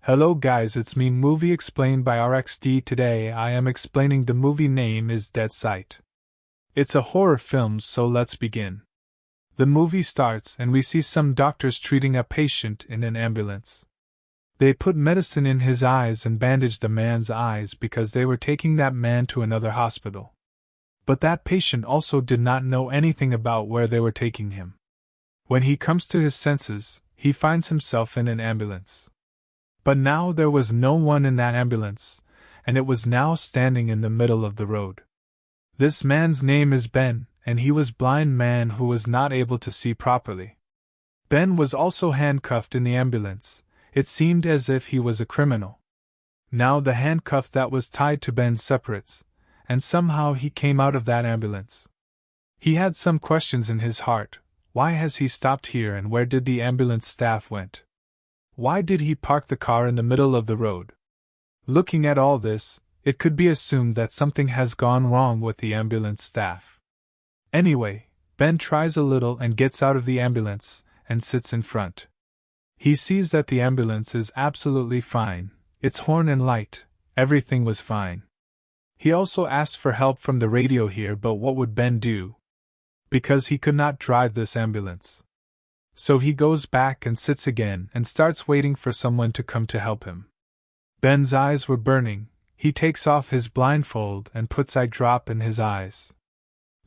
Hello guys, it's me Movie Explained by RXD. Today I am explaining the movie name is Deadsight. It's a horror film, so let's begin. The movie starts and we see some doctors treating a patient in an ambulance. They put medicine in his eyes and bandaged the man's eyes because they were taking that man to another hospital. But that patient also did not know anything about where they were taking him. When he comes to his senses, he finds himself in an ambulance. But now there was no one in that ambulance, and it was now standing in the middle of the road. This man's name is Ben, and he was a blind man who was not able to see properly. Ben was also handcuffed in the ambulance. It seemed as if he was a criminal. Now the handcuff that was tied to Ben separates, and somehow he came out of that ambulance. He had some questions in his heart. Why has he stopped here, and where did the ambulance staff went? Why did he park the car in the middle of the road? Looking at all this, it could be assumed that something has gone wrong with the ambulance staff. Anyway, Ben tries a little and gets out of the ambulance and sits in front. He sees that the ambulance is absolutely fine, its horn and light, everything was fine. He also asked for help from the radio here, but what would Ben do? Because he could not drive this ambulance. So he goes back and sits again and starts waiting for someone to come to help him. Ben's eyes were burning. He takes off his blindfold and puts eye drop in his eyes.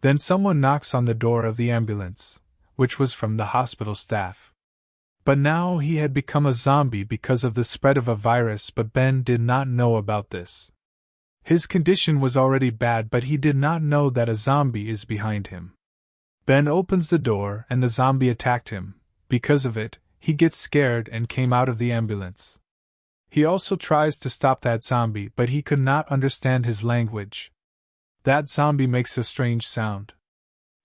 Then someone knocks on the door of the ambulance, which was from the hospital staff. But now he had become a zombie because of the spread of a virus, but Ben did not know about this. His condition was already bad, but he did not know that a zombie is behind him. Ben opens the door and the zombie attacked him. Because of it, he gets scared and came out of the ambulance. He also tries to stop that zombie, but he could not understand his language. That zombie makes a strange sound.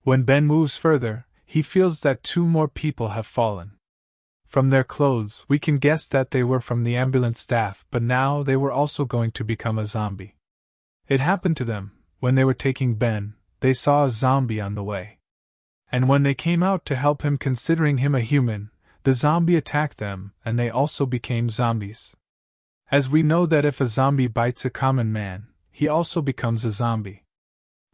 When Ben moves further, he feels that two more people have fallen. From their clothes, we can guess that they were from the ambulance staff, but now they were also going to become a zombie. It happened to them. When they were taking Ben, they saw a zombie on the way. And when they came out to help him, considering him a human, the zombie attacked them, and they also became zombies. As we know that if a zombie bites a common man, he also becomes a zombie.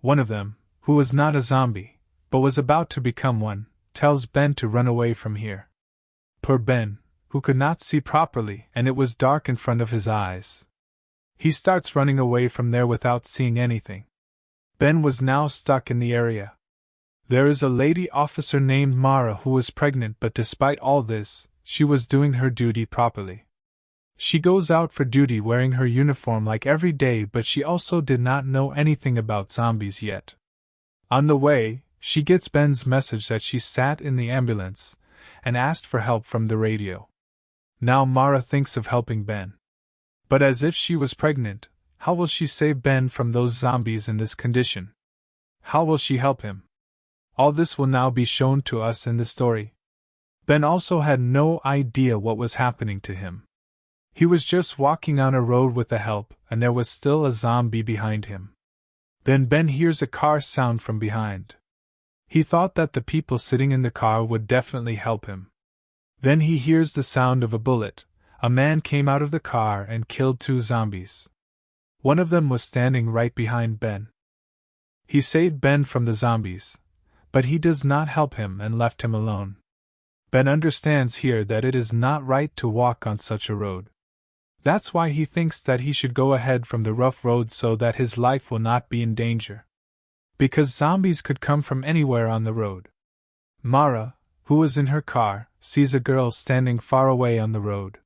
One of them, who was not a zombie, but was about to become one, tells Ben to run away from here. Poor Ben, who could not see properly, and it was dark in front of his eyes. He starts running away from there without seeing anything. Ben was now stuck in the area. There is a lady officer named Mara who was pregnant, but despite all this, she was doing her duty properly. She goes out for duty wearing her uniform like every day, but she also did not know anything about zombies yet. On the way, she gets Ben's message that she sat in the ambulance and asked for help from the radio. Now Mara thinks of helping Ben. But as if she was pregnant, how will she save Ben from those zombies in this condition? How will she help him? All this will now be shown to us in the story. Ben also had no idea what was happening to him. He was just walking on a road with the help, and there was still a zombie behind him. Then Ben hears a car sound from behind. He thought that the people sitting in the car would definitely help him. Then he hears the sound of a bullet. A man came out of the car and killed two zombies. One of them was standing right behind Ben. He saved Ben from the zombies, but he does not help him and left him alone. Ben understands here that it is not right to walk on such a road. That's why he thinks that he should go ahead from the rough road so that his life will not be in danger. Because zombies could come from anywhere on the road. Mara, who was in her car, sees a girl standing far away on the road.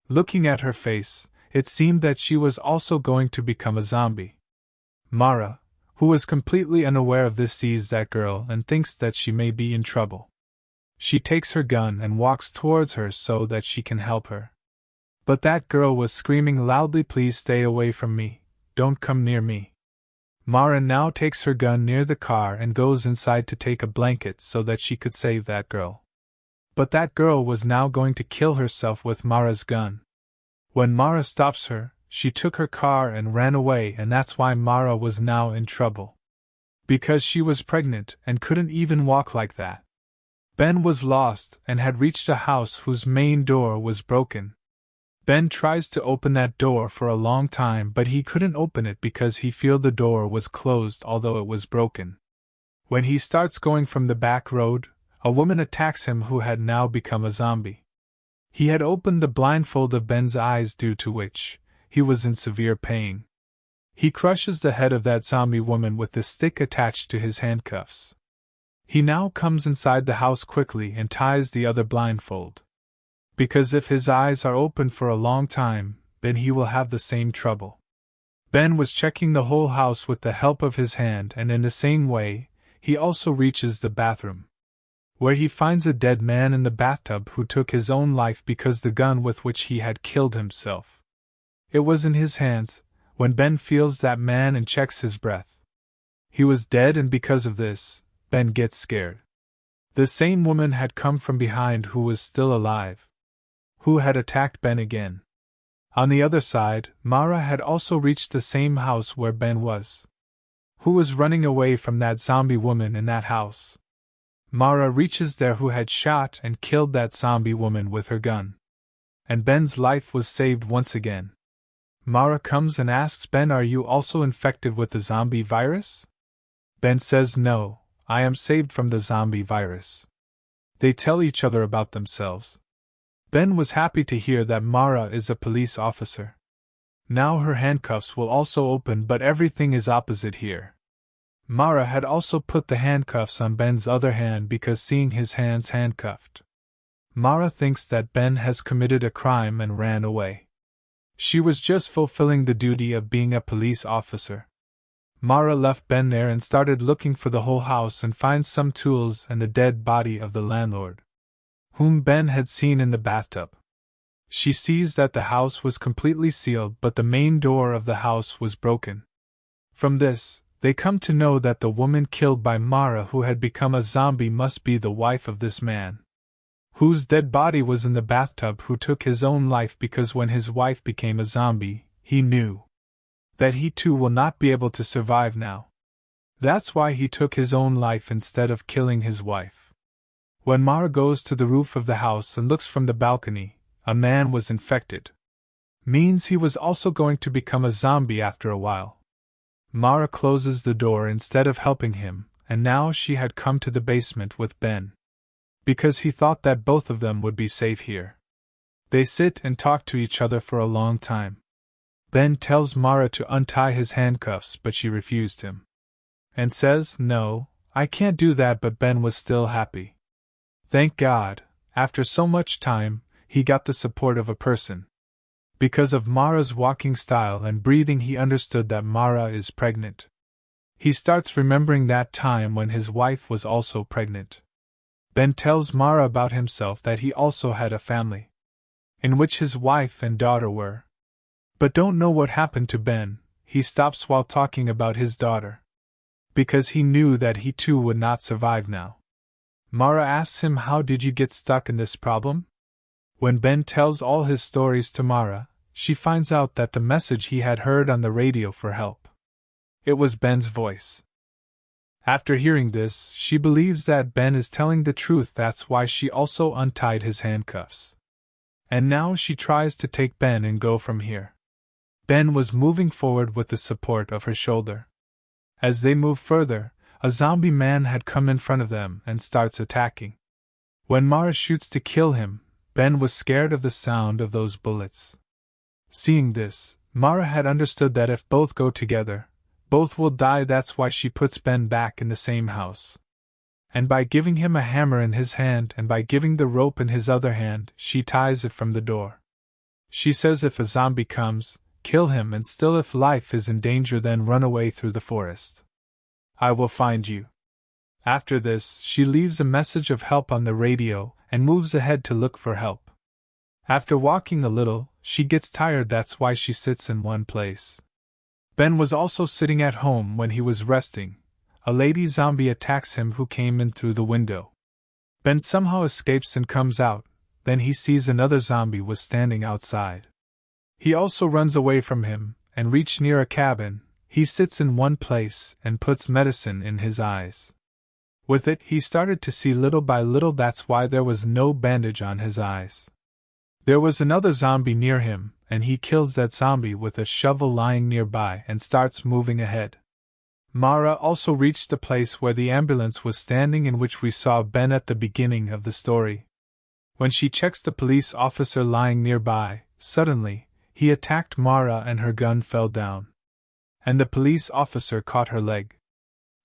Looking at her face, it seemed that she was also going to become a zombie. Mara, who was completely unaware of this, sees that girl and thinks that she may be in trouble. She takes her gun and walks towards her so that she can help her. But that girl was screaming loudly, "Please stay away from me, don't come near me." Mara now takes her gun near the car and goes inside to take a blanket so that she could save that girl. But that girl was now going to kill herself with Mara's gun. When Mara stops her, she took her car and ran away, and that's why Mara was now in trouble. Because she was pregnant and couldn't even walk like that. Ben was lost and had reached a house whose main door was broken. Ben tries to open that door for a long time, but he couldn't open it because he felt the door was closed although it was broken. When he starts going from the back road, a woman attacks him who had now become a zombie. He had opened the blindfold of Ben's eyes, due to which he was in severe pain. He crushes the head of that zombie woman with the stick attached to his handcuffs. He now comes inside the house quickly and ties the other blindfold. Because if his eyes are open for a long time, then he will have the same trouble. Ben was checking the whole house with the help of his hand, and in the same way, he also reaches the bathroom, where he finds a dead man in the bathtub who took his own life because the gun with which he had killed himself. It was in his hands, when Ben feels that man and checks his breath. He was dead, and because of this, Ben gets scared. The same woman had come from behind who was still alive, who had attacked Ben again. On the other side, Mara had also reached the same house where Ben was, who was running away from that zombie woman in that house. Mara reaches there, who had shot and killed that zombie woman with her gun. And Ben's life was saved once again. Mara comes and asks Ben, "Are you also infected with the zombie virus?" Ben says, "No, I am saved from the zombie virus." They tell each other about themselves. Ben was happy to hear that Mara is a police officer. Now her handcuffs will also open, but everything is opposite here. Mara had also put the handcuffs on Ben's other hand because seeing his hands handcuffed, Mara thinks that Ben has committed a crime and ran away. She was just fulfilling the duty of being a police officer. Mara left Ben there and started looking for the whole house and finds some tools and the dead body of the landlord, whom Ben had seen in the bathtub. She sees that the house was completely sealed, but the main door of the house was broken. From this, they come to know that the woman killed by Mara, who had become a zombie, must be the wife of this man, whose dead body was in the bathtub, who took his own life because when his wife became a zombie, he knew that he too will not be able to survive now. That's why he took his own life instead of killing his wife. When Mara goes to the roof of the house and looks from the balcony, a man was infected. Means he was also going to become a zombie after a while. Mara closes the door instead of helping him, and now she had come to the basement with Ben, because he thought that both of them would be safe here. They sit and talk to each other for a long time. Ben tells Mara to untie his handcuffs, but she refused him, and says, "No, I can't do that," but Ben was still happy. Thank God, after so much time, he got the support of a person. Because of Mara's walking style and breathing, he understood that Mara is pregnant. He starts remembering that time when his wife was also pregnant. Ben tells Mara about himself, that he also had a family, in which his wife and daughter were. But don't know what happened to Ben. He stops while talking about his daughter, because he knew that he too would not survive now. Mara asks him, "How did you get stuck in this problem?" When Ben tells all his stories to Mara, she finds out that the message he had heard on the radio for help, it was Ben's voice. After hearing this, she believes that Ben is telling the truth. That's why she also untied his handcuffs. And now she tries to take Ben and go from here. Ben was moving forward with the support of her shoulder. As they move further, a zombie man had come in front of them and starts attacking. When Mara shoots to kill him, Ben was scared of the sound of those bullets. Seeing this, Mara had understood that if both go together, both will die. That's why she puts Ben back in the same house. And by giving him a hammer in his hand and by giving the rope in his other hand, she ties it from the door. She says if a zombie comes, kill him, and still if life is in danger, then run away through the forest. I will find you. After this, she leaves a message of help on the radio and moves ahead to look for help. After walking a little, she gets tired. That's why she sits in one place. Ben was also sitting at home when he was resting. A lady zombie attacks him who came in through the window. Ben somehow escapes and comes out. Then he sees another zombie was standing outside. He also runs away from him, and reach near a cabin. He sits in one place and puts medicine in his eyes. With it, he started to see little by little. That's why there was no bandage on his eyes. There was another zombie near him, and he kills that zombie with a shovel lying nearby and starts moving ahead. Mara also reached the place where the ambulance was standing in which we saw Ben at the beginning of the story. When she checks the police officer lying nearby, suddenly, he attacked Mara and her gun fell down. And the police officer caught her leg.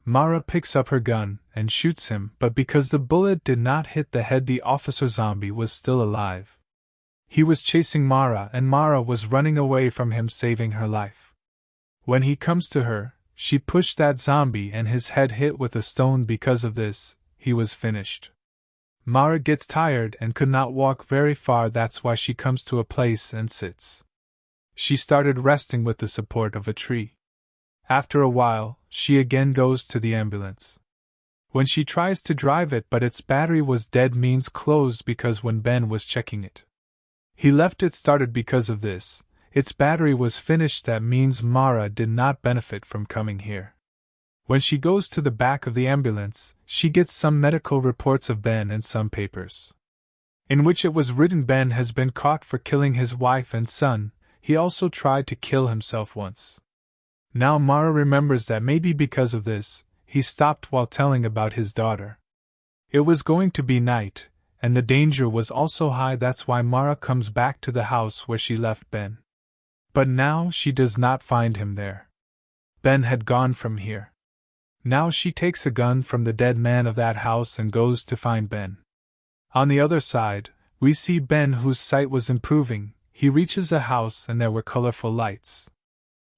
Mara picks up her gun and shoots him, but because the bullet did not hit the head, the officer zombie was still alive. He was chasing Mara and Mara was running away from him, saving her life. When he comes to her, she pushed that zombie and his head hit with a stone. Because of this, he was finished. Mara gets tired and could not walk very far, that's why she comes to a place and sits. She started resting with the support of a tree. After a while, she again goes to the ambulance. When she tries to drive it, but its battery was dead, means closed, because when Ben was checking it, he left it started. Because of this, its battery was finished, that means Mara did not benefit from coming here. When she goes to the back of the ambulance, she gets some medical reports of Ben and some papers, in which it was written Ben has been caught for killing his wife and son. He also tried to kill himself once. Now Mara remembers that maybe because of this, he stopped while telling about his daughter. It was going to be night, and the danger was also high, that's why Mara comes back to the house where she left Ben. But now she does not find him there. Ben had gone from here. Now she takes a gun from the dead man of that house and goes to find Ben. On the other side, we see Ben, whose sight was improving. He reaches a house and there were colorful lights.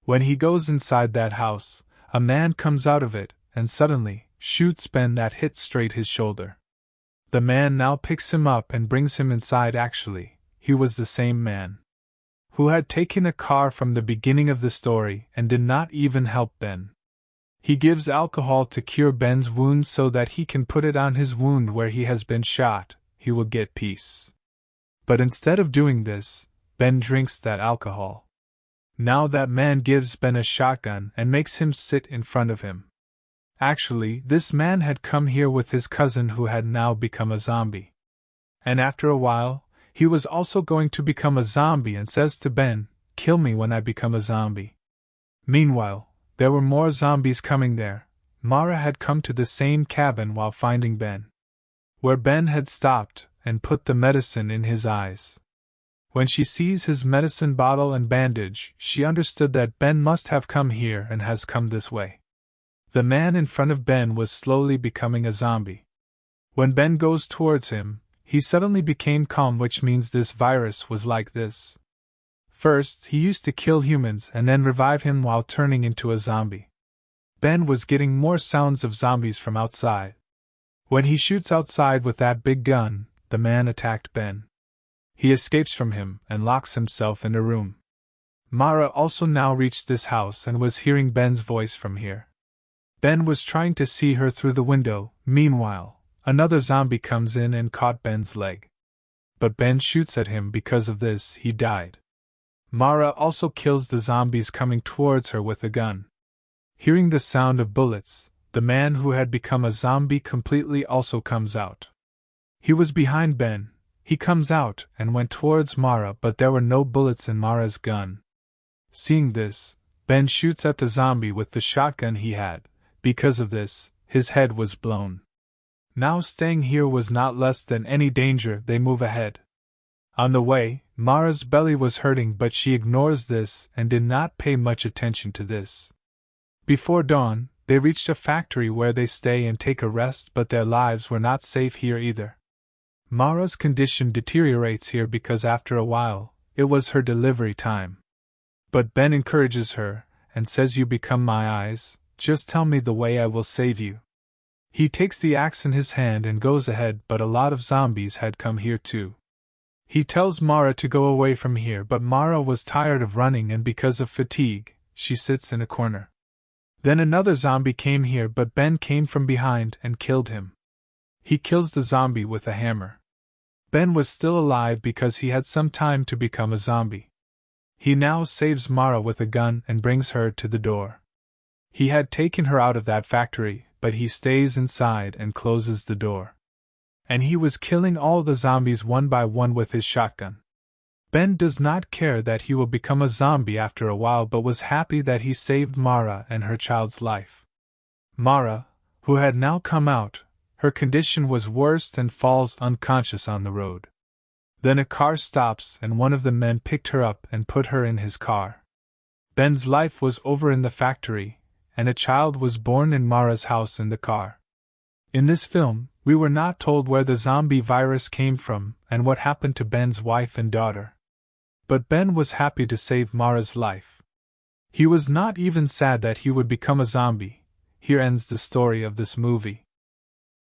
When he goes inside that house, a man comes out of it and suddenly shoots Ben that hits straight his shoulder. The man now picks him up and brings him inside. Actually, he was the same man who had taken a car from the beginning of the story and did not even help Ben. He gives alcohol to cure Ben's wound so that he can put it on his wound where he has been shot. He will get peace. But instead of doing this, Ben drinks that alcohol. Now that man gives Ben a shotgun and makes him sit in front of him. Actually, this man had come here with his cousin who had now become a zombie. And after a while, he was also going to become a zombie and says to Ben, "Kill me when I become a zombie." Meanwhile, there were more zombies coming there. Mara had come to the same cabin while finding Ben, where Ben had stopped and put the medicine in his eyes. When she sees his medicine bottle and bandage, she understood that Ben must have come here and has come this way. The man in front of Ben was slowly becoming a zombie. When Ben goes towards him, he suddenly became calm, which means this virus was like this. First, he used to kill humans and then revive him while turning into a zombie. Ben was getting more sounds of zombies from outside. When he shoots outside with that big gun, the man attacked Ben. He escapes from him and locks himself in a room. Mara also now reached this house and was hearing Ben's voice from here. Ben was trying to see her through the window. Meanwhile, another zombie comes in and caught Ben's leg. But Ben shoots at him. Because of this, he died. Mara also kills the zombies coming towards her with a gun. Hearing the sound of bullets, the man who had become a zombie completely also comes out. He was behind Ben. He comes out and went towards Mara, but there were no bullets in Mara's gun. Seeing this, Ben shoots at the zombie with the shotgun he had. Because of this, his head was blown. Now staying here was not less than any danger. They move ahead. On the way, Mara's belly was hurting, but she ignores this and did not pay much attention to this. Before dawn, they reached a factory where they stay and take a rest, but their lives were not safe here either. Mara's condition deteriorates here because after a while, it was her delivery time. But Ben encourages her and says, "You become my eyes, just tell me the way, I will save you." He takes the axe in his hand and goes ahead, but a lot of zombies had come here too. He tells Mara to go away from here, but Mara was tired of running and because of fatigue, she sits in a corner. Then another zombie came here, but Ben came from behind and killed him. He kills the zombie with a hammer. Ben was still alive because he had some time to become a zombie. He now saves Mara with a gun and brings her to the door. He had taken her out of that factory, but he stays inside and closes the door. And he was killing all the zombies one by one with his shotgun. Ben does not care that he will become a zombie after a while, but was happy that he saved Mara and her child's life. Mara, who had now come out, her condition was worse and falls unconscious on the road. Then a car stops and one of the men picked her up and put her in his car. Ben's life was over in the factory, and a child was born in Mara's house in the car. In this film, we were not told where the zombie virus came from and what happened to Ben's wife and daughter. But Ben was happy to save Mara's life. He was not even sad that he would become a zombie. Here ends the story of this movie.